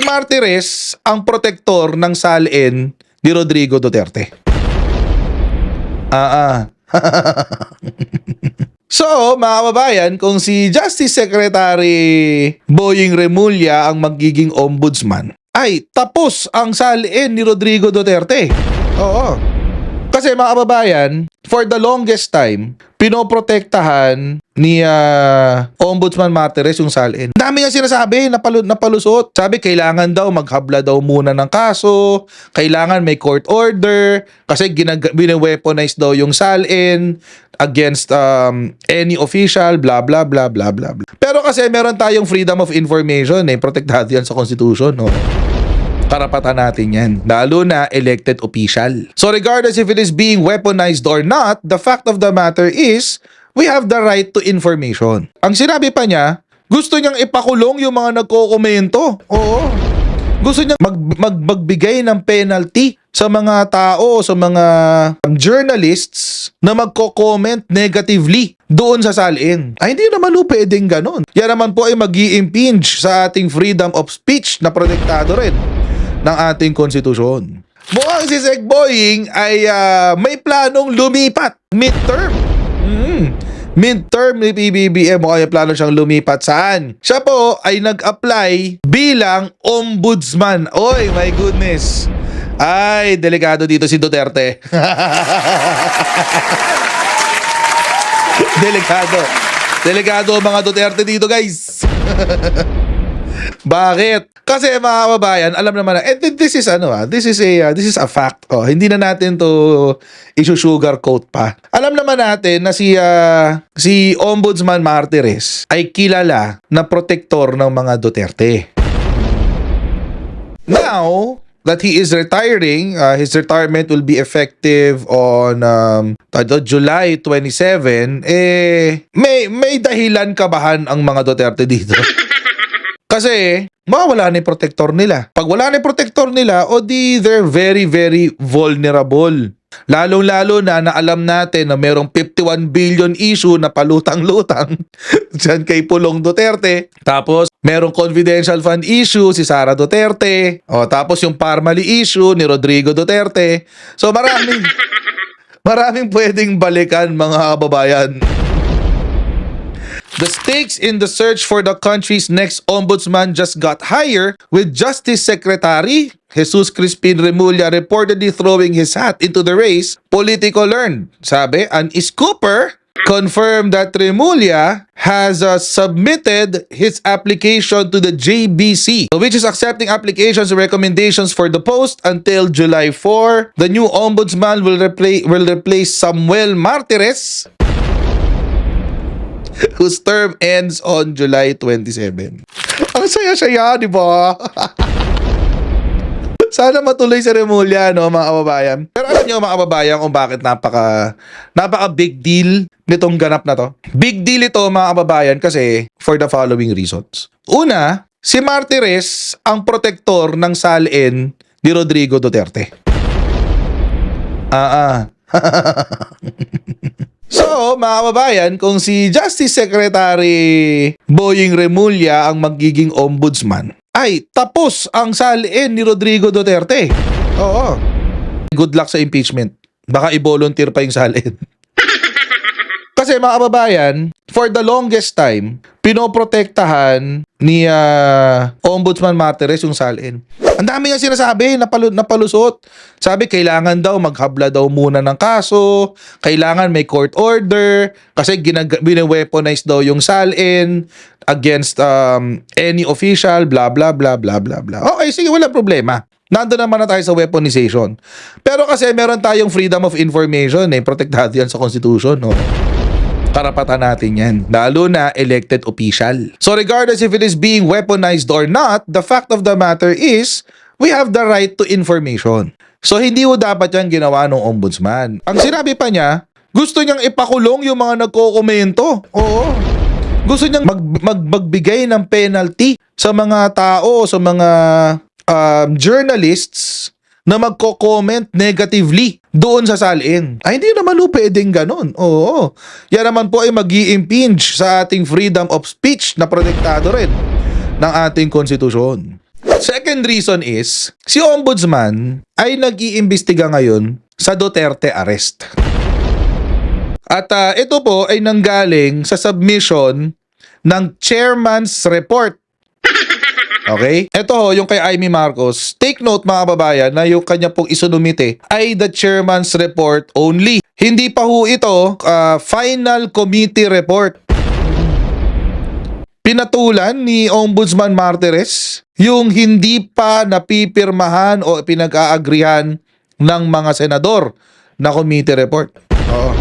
Martires ang protektor ng salin ni Rodrigo Duterte. So, mga kababayan, kung si Justice Secretary Boying Remulla ang magiging ombudsman, ay tapos ang salin ni Rodrigo Duterte. Oo. Kasi mga kababayan, for the longest time, pinoprotektahan ni Ombudsman Martires yung salin. Dami nga sinasabi, napalusot. Sabi, kailangan daw maghabla daw muna ng kaso, kailangan may court order, kasi bine-weaponize daw yung salin against any official, blah, blah, blah, blah, blah, blah. Pero kasi meron tayong freedom of information, protektado yan sa Constitution, no? Karapatan natin yan, lalo na elected official. So regardless if it is being weaponized or not, the fact of the matter is, we have the right to information. Ang sinabi pa niya, gusto niyang ipakulong yung mga nagko-komento. Oo. Gusto niyang magbigay ng penalty sa mga tao, sa mga journalists na magko-comment negatively doon sa salin. Ay, hindi naman po pwedeng ganun. Yan naman po ay mag-i-impinge sa ating freedom of speech na protektado rin ng ating konstitusyon. Mukhang si Sec Boying ay may planong lumipat midterm. Midterm ni PBBM, mukhang may plano siyang lumipat. Saan? Siya po ay nag-apply bilang ombudsman. Oy, my goodness. Ay, delikado dito si Duterte. Delikado mga Duterte dito, guys. Bakit? Kasi mga kababayan, alam naman na, this is a fact. Oh, hindi na natin to isusugarcoat pa. Alam naman natin na si Ombudsman Martires ay kilala na protektor ng mga Duterte. Now that he is retiring, his retirement will be effective on July 27. May dahilan kabahan ang mga Duterte dito. Kasi mawala na yung protector nila. Pag wala na yung protector nila, they're very, very vulnerable. Lalong-lalo na alam natin na merong 51 billion issue na palutang-lutang dyan kay Pulong Duterte. Tapos, merong confidential fund issue si Sara Duterte. Tapos yung Parmali issue ni Rodrigo Duterte. So, maraming pwedeng balikan, mga kababayan. The stakes in the search for the country's next ombudsman just got higher, with Justice Secretary Jesus Crispin Remulla reportedly throwing his hat into the race. Politico learned. Sabi, an scooper confirmed that Remulla has submitted his application to the JBC, which is accepting applications and recommendations for the post until July 4. The new ombudsman will replace Samuel Martires, whose term ends on July 27. Ang saya-saya, di ba? Sana matuloy si Remulla, no, mga kababayan. Pero alam niyo, mga kababayan, kung bakit napaka big deal nitong ganap na to? Big deal ito, mga kababayan, kasi for the following reasons. Una, si Martires ang protektor ng salin ni Rodrigo Duterte. So, mga kababayan, kung si Justice Secretary Boying Remulla ang magiging ombudsman, ay tapos ang salin ni Rodrigo Duterte. Oo. Good luck sa impeachment. Baka i-volunteer pa yung salin. Kasi mga kababayan, for the longest time, pinoprotektahan ni Ombudsman Martires yung salin. Ang dami nga sinasabi, napalusot. Sabi, kailangan daw maghabla daw muna ng kaso, kailangan may court order, kasi bine-weaponize daw yung salin against any official, blah, blah, blah, blah, blah, blah. Okay, sige, walang problema. Nandun naman na tayo sa weaponization. Pero kasi meron tayong freedom of information, protektado yan sa Constitution, no? Karapatan natin yan, lalo na elected official. So regardless if it is being weaponized or not, the fact of the matter is, we have the right to information. So hindi mo dapat yan ginawa ng ombudsman. Ang sinabi pa niya, gusto niyang ipakulong yung mga nagko-komento. Oo. Gusto niyang magbigay ng penalty sa mga tao, sa mga journalists na magko-comment negatively doon sa salin. Ay, hindi naman po pwedeng ganun. Oo. Yan naman po ay mag-i-impinge sa ating freedom of speech na protektado rin ng ating konstitusyon. Second reason is, si Ombudsman ay nag-iimbestiga ngayon sa Duterte arrest. At ito po ay nanggaling sa submission ng chairman's report. Okay? Ito ho, yung kay Amy Marcos. Take note mga kababayan na yung kanya pong isunumite ay the chairman's report only. Hindi pa ho ito final committee report. Pinatulan ni Ombudsman Martires yung hindi pa napipirmahan o pinag-aagrihan ng mga senador na committee report. Oo.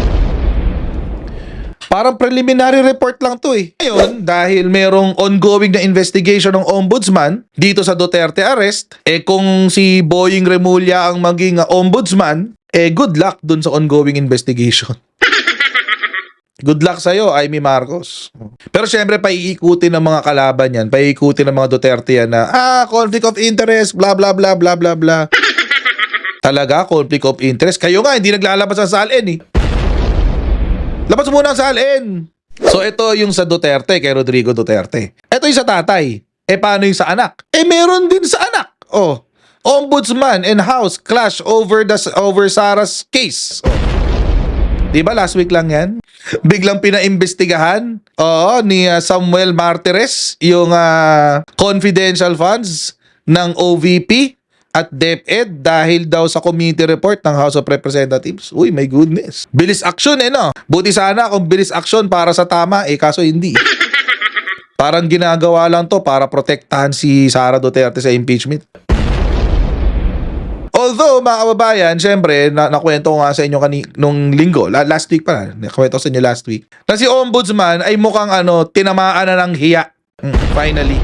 Parang preliminary report lang to eh. Ngayon, dahil merong ongoing na investigation ng Ombudsman dito sa Duterte arrest, kung si Boying Remulla ang maging Ombudsman, good luck dun sa ongoing investigation. Good luck sa'yo, Amy Marcos. Pero syempre, paiikutin ng mga kalaban yan. Paiikutin ng mga Duterte yan na, conflict of interest, blah, blah, blah, blah, blah, blah. Talaga, conflict of interest. Kayo nga, hindi naglalabas ang salin eh. Labas muna ang salin. So, ito yung sa Duterte, kay Rodrigo Duterte. Ito yung sa tatay. Paano yung sa anak? Meron din sa anak. Ombudsman and House clash over Sarah's case. Diba last week lang yan? Biglang pinaimbestigahan ni Samuel Martires yung confidential funds ng OVP at DepEd dahil daw sa committee report ng House of Representatives. Uy, my goodness. Bilis action no? Buti sana kung bilis action para sa tama, kaso hindi. Parang ginagawa lang to para protektahan si Sara Duterte sa impeachment. Although, mga kababayan, syempre, nakwento ko nga sa inyo nung linggo, last week pa, nakwento ko sa inyo last week, na si Ombudsman ay mukhang tinamaan na ng hiya. Finally.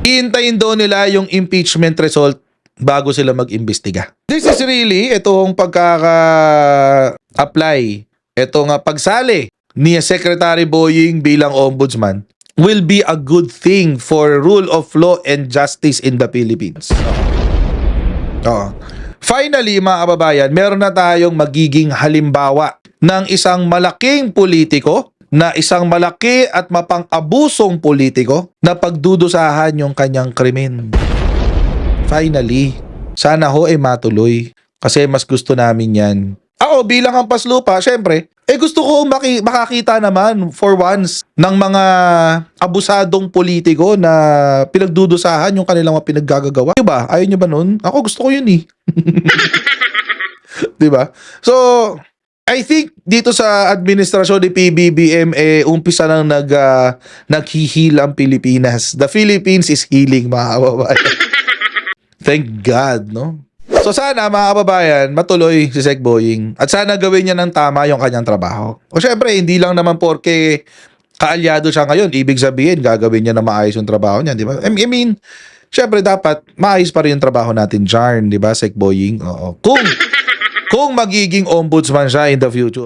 Hihintayin daw nila yung impeachment result bago sila mag-imbestiga. This is really, itong pagkaka-apply, itong pagsali ni Secretary Boying bilang Ombudsman will be a good thing for rule of law and justice in the Philippines. Finally, mga kababayan, meron na tayong magiging halimbawa ng isang malaking politiko, na isang malaki at mapang-abusong politiko na pagdudusahan yung kanyang krimen. Finally, sana ho matuloy kasi mas gusto namin yan. Ako bilang hampas lupa, syempre, gusto ko makakita naman for once ng mga abusadong politiko na pinagdudusahan yung kanilang mga pinaggagawa. Diba? Ayaw nyo ba nun? Ako gusto ko yun eh. Diba? So, I think dito sa administrasyon ni PBBM, umpisa nang naghihil ang Pilipinas. The Philippines is healing, mga kababayan. Thank God, no? So sana mga kababayan, matuloy si Sec Boying at sana gawin niya ng tama yung kanyang trabaho. O syempre, hindi lang naman porke kaalyado siya ngayon, ibig sabihin gagawin niya na maayos yung trabaho niya, di ba? I mean, syempre dapat maayos pa rin yung trabaho natin, Jarn, di ba, Sec Boying? Oo. Kung magiging ombudsman siya in the future.